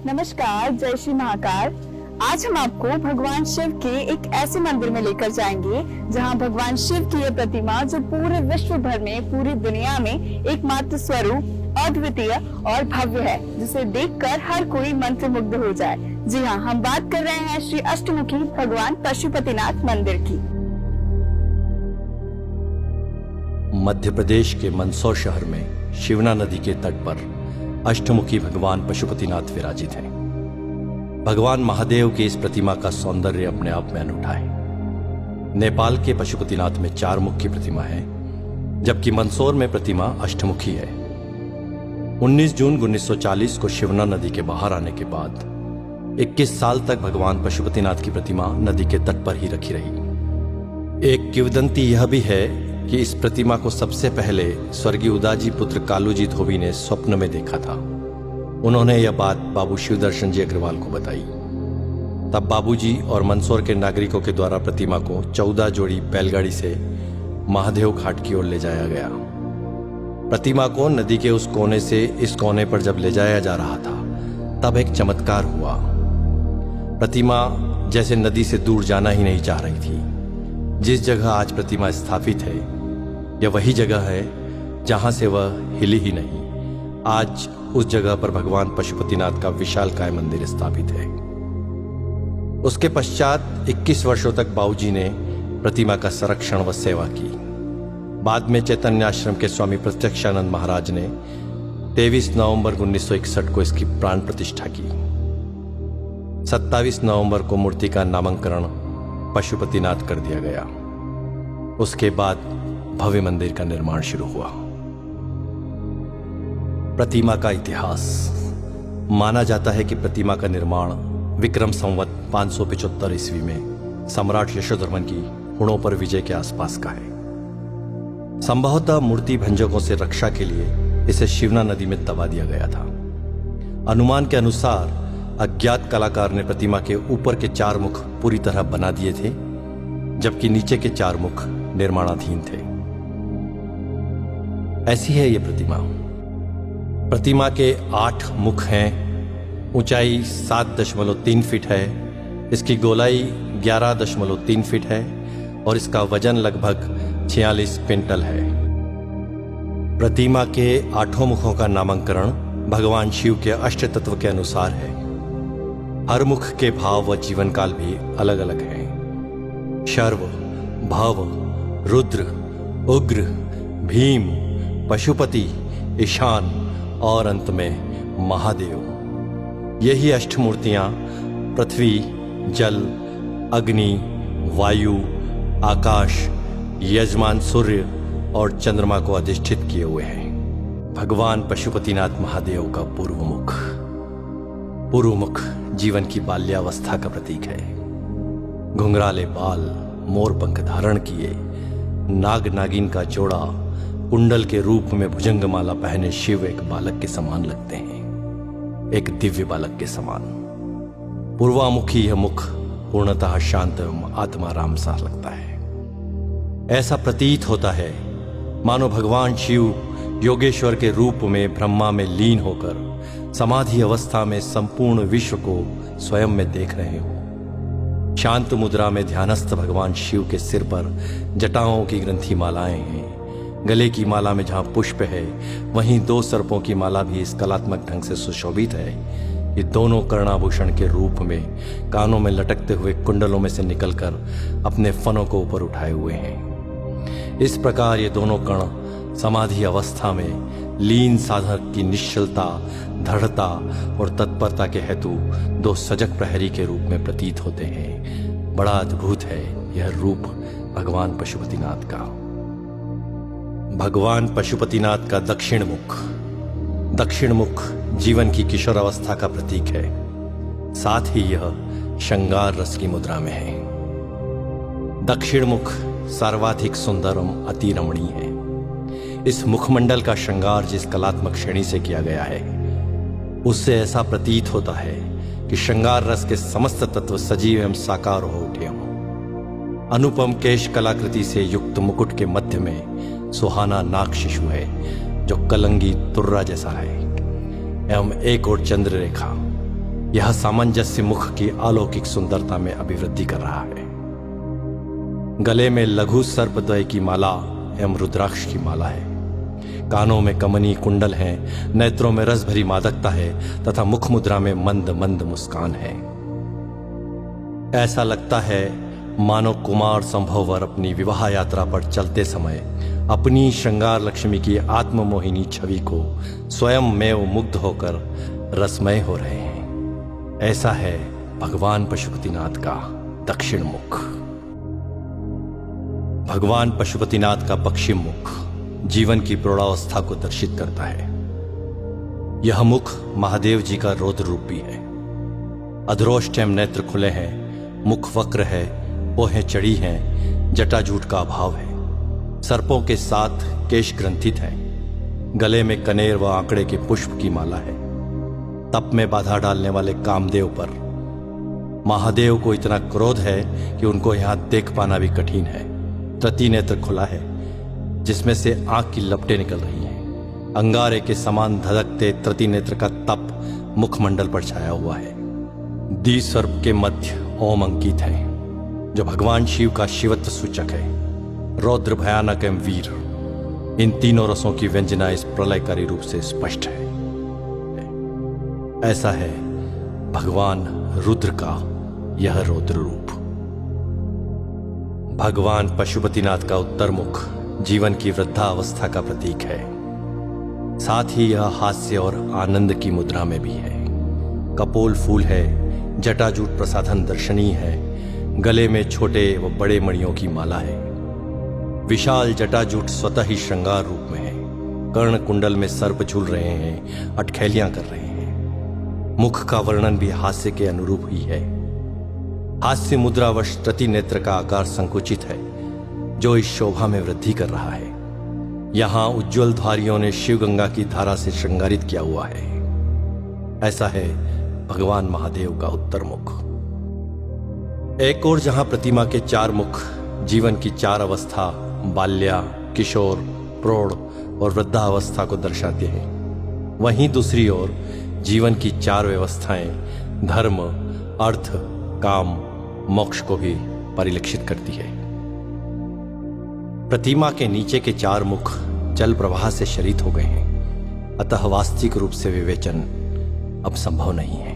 नमस्कार, जय श्री महाकाल। आज हम आपको भगवान शिव के एक ऐसे मंदिर में लेकर जाएंगे जहां भगवान शिव की यह प्रतिमा जो पूरे विश्व भर में, पूरी दुनिया में एकमात्र स्वरूप, अद्वितीय और भव्य है, जिसे देखकर हर कोई मंत्रमुग्ध हो जाए। जी हाँ, हम बात कर रहे हैं श्री अष्टमुखी भगवान पशुपतिनाथ मंदिर की। मध्य प्रदेश के मंदसौर शहर में शिवना नदी के तट पर अष्टमुखी भगवान पशुपतिनाथ विराजित हैं। भगवान महादेव की इस प्रतिमा का सौंदर्य अपने आप में अनूठा है। नेपाल के पशुपतिनाथ में 4 मुख की प्रतिमा है, जबकि मंदसौर में प्रतिमा अष्टमुखी है। 19 जून 1940 को शिवना नदी के बाहर आने के बाद 21 साल तक भगवान पशुपतिनाथ की प्रतिमा नदी के तट पर ही रखी रही। एक किंवदंती यह भी है कि इस प्रतिमा को सबसे पहले स्वर्गीय उदाजी पुत्र कालूजी धोबी ने स्वप्न में देखा था। उन्होंने यह बात बाबू शिवदर्शन जी अग्रवाल को बताई। तब बाबूजी और मंदसौर के नागरिकों के द्वारा प्रतिमा को 14 जोड़ी बैलगाड़ी से महादेव घाट की ओर ले जाया गया। प्रतिमा को नदी के उस कोने से इस कोने पर जब ले जाया जा रहा था, तब एक चमत्कार हुआ। प्रतिमा जैसे नदी से दूर जाना ही नहीं चाह रही थी। जिस जगह आज प्रतिमा स्थापित है, यह वही जगह है जहां से वह हिली ही नहीं। आज उस जगह पर भगवान पशुपतिनाथ का विशालकाय मंदिर स्थापित है। उसके पश्चात 21 वर्षों तक बाबूजी ने प्रतिमा का संरक्षण व सेवा की। बाद में चैतन्य आश्रम के स्वामी प्रत्यक्षानंद महाराज ने 23 नवंबर 1961 को इसकी प्राण प्रतिष्ठा की। 27 नवंबर को मूर्ति का नामकरण पशुपतिनाथ कर दिया गया। उसके बाद भव्य मंदिर का निर्माण शुरू हुआ। प्रतिमा का इतिहास। माना जाता है कि प्रतिमा का निर्माण विक्रम संवत 575 ईस्वी में सम्राट यशोधर्मन की हुणों पर विजय के आसपास का है। संभवतः मूर्ति भंजकों से रक्षा के लिए इसे शिवना नदी में दबा दिया गया था। अनुमान के अनुसार अज्ञात कलाकार ने प्रतिमा के ऊपर के 4 मुख पूरी तरह बना दिए थे, जबकि नीचे के 4 मुख निर्माणाधीन थे। ऐसी है यह प्रतिमा। प्रतिमा के 8 मुख हैं। ऊंचाई 7.3 फीट है। इसकी गोलाई 11.3 फीट है और इसका वजन लगभग 46 क्विंटल है। प्रतिमा के 8 मुखों का नामकरण भगवान शिव के अष्ट तत्व के अनुसार है। हर मुख के भाव व जीवन काल भी अलग अलग हैं। शर्व, भव, रुद्र, उग्र, भीम, पशुपति, ईशान और अंत में महादेव। यही अष्टमूर्तियां पृथ्वी, जल, अग्नि, वायु, आकाश, यजमान सूर्य और चंद्रमा को अधिष्ठित किए हुए हैं। भगवान पशुपतिनाथ महादेव का पूर्व मुख। पूर्व मुख जीवन की बाल्यावस्था का प्रतीक है। घुंघराले बाल, मोर पंख धारण किए, नाग नागिन का जोड़ा, कुंडल के रूप में भुजंगमाला पहने शिव एक बालक के समान लगते हैं, एक दिव्य बालक के समान। पूर्वामुखी यह मुख पूर्णतः शांत एवं आत्माराम सा लगता है। ऐसा प्रतीत होता है मानो भगवान शिव योगेश्वर के रूप में ब्रह्मा में लीन होकर समाधि अवस्था में संपूर्ण विश्व को स्वयं में देख रहे हो। शांत मुद्रा में ध्यानस्थ भगवान शिव के सिर पर जटाओं की ग्रंथि मालाएं हैं। गले की माला में जहां पुष्प है, वहीं 2 सर्पों की माला भी इस कलात्मक ढंग से सुशोभित है। ये दोनों कर्णाभूषण के रूप में कानों में लटकते हुए कुंडलों में से निकलकर अपने फनों को ऊपर उठाए हुए हैं। इस प्रकार ये दोनों कण समाधि अवस्था में लीन साधक की निश्चलता, दृढ़ता और तत्परता के हेतु 2 सजग प्रहरी के रूप में प्रतीत होते हैं। बड़ा अद्भुत है यह रूप भगवान पशुपतिनाथ का। भगवान पशुपतिनाथ का दक्षिण मुख। दक्षिण मुख जीवन की किशोर अवस्था का प्रतीक है। साथ ही यह श्रृंगार रस की मुद्रा में है। दक्षिण मुख सर्वाधिक सुंदर एवं अति रमणीय है। इस मुखमंडल का श्रृंगार जिस कलात्मक श्रेणी से किया गया है, उससे ऐसा प्रतीत होता है कि श्रृंगार रस के समस्त तत्व सजीव एवं साकार हो उठे हों। अनुपम केश कलाकृति से युक्त मुकुट के मध्य में सुहाना नाग शिशु है, जो कलंगी तुर्रा जैसा है एवं एक और चंद्र रेखा यह सामंजस्य मुख की अलौकिक सुंदरता में अभिवृद्धि कर रहा है। गले में लघु सर्पद्वय की माला एवं रुद्राक्ष की माला है। कानों में कमनी कुंडल हैं, नेत्रों में रस भरी मादकता है तथा मुख मुद्रा में मंद मंद मुस्कान है। ऐसा लगता है मानो कुमार संभववर अपनी विवाह यात्रा पर चलते समय अपनी श्रृंगार लक्ष्मी की आत्ममोहिनी छवि को स्वयं में वो मुग्ध होकर रसमय हो रहे हैं। ऐसा है भगवान पशुपतिनाथ का दक्षिण मुख। भगवान पशुपतिनाथ का पश्चिम मुख जीवन की प्रौढ़ावस्था को दर्शित करता है। यह मुख महादेव जी का रौद्र रूप भी है। अधरोष्ट एवं नेत्र खुले हैं, मुख वक्र है, पोहें चढ़ी हैं, जटाजूट का अभाव है। सर्पों के साथ केश ग्रंथित हैं। गले में कनेर व आंकड़े के पुष्प की माला है। तप में बाधा डालने वाले कामदेव पर महादेव को इतना क्रोध है कि उनको यहां देख पाना भी कठिन है। तृतीय नेत्र खुला है जिसमें से आंख की लपटें निकल रही हैं। अंगारे के समान धधकते तृतीय नेत्र का तप मुखमंडल पर छाया हुआ है। द्विसर्प के मध्य ओम अंकित है जो भगवान शिव का शिवत्व सूचक है। रौद्र, भयानक एवं वीर, इन तीनों रसों की व्यंजना इस प्रलयकारी रूप से स्पष्ट है। ऐसा है भगवान रुद्र का यह रौद्र रूप। भगवान पशुपतिनाथ का उत्तर मुख जीवन की वृद्धावस्था का प्रतीक है। साथ ही यह हास्य और आनंद की मुद्रा में भी है। कपोल फूल है, जटाजूट प्रसाधन दर्शनीय है। गले में छोटे व बड़े मणियों की माला है। विशाल जटाजूट स्वतः ही श्रृंगार रूप में है। कर्ण कुंडल में सर्प झूल रहे हैं, अटखैलियां कर रहे हैं। मुख का वर्णन भी हास्य के अनुरूप ही है। हास्य मुद्रावश तृतीय नेत्र का आकार संकुचित है जो इस शोभा में वृद्धि कर रहा है। यहां उज्ज्वल धारियों ने शिवगंगा की धारा से श्रृंगारित किया हुआ है। ऐसा है भगवान महादेव का उत्तर मुख। एक और जहां प्रतिमा के चार मुख जीवन की चार अवस्था बाल्या, किशोर, प्रौढ़ और वृद्धावस्था को दर्शाते हैं, वहीं दूसरी ओर जीवन की चार व्यवस्थाएं धर्म, अर्थ, काम, मोक्ष को भी परिलक्षित करती है। प्रतिमा के नीचे के चार मुख जल प्रवाह से शरीत हो गए हैं, अतः वास्तविक रूप से विवेचन अब संभव नहीं है।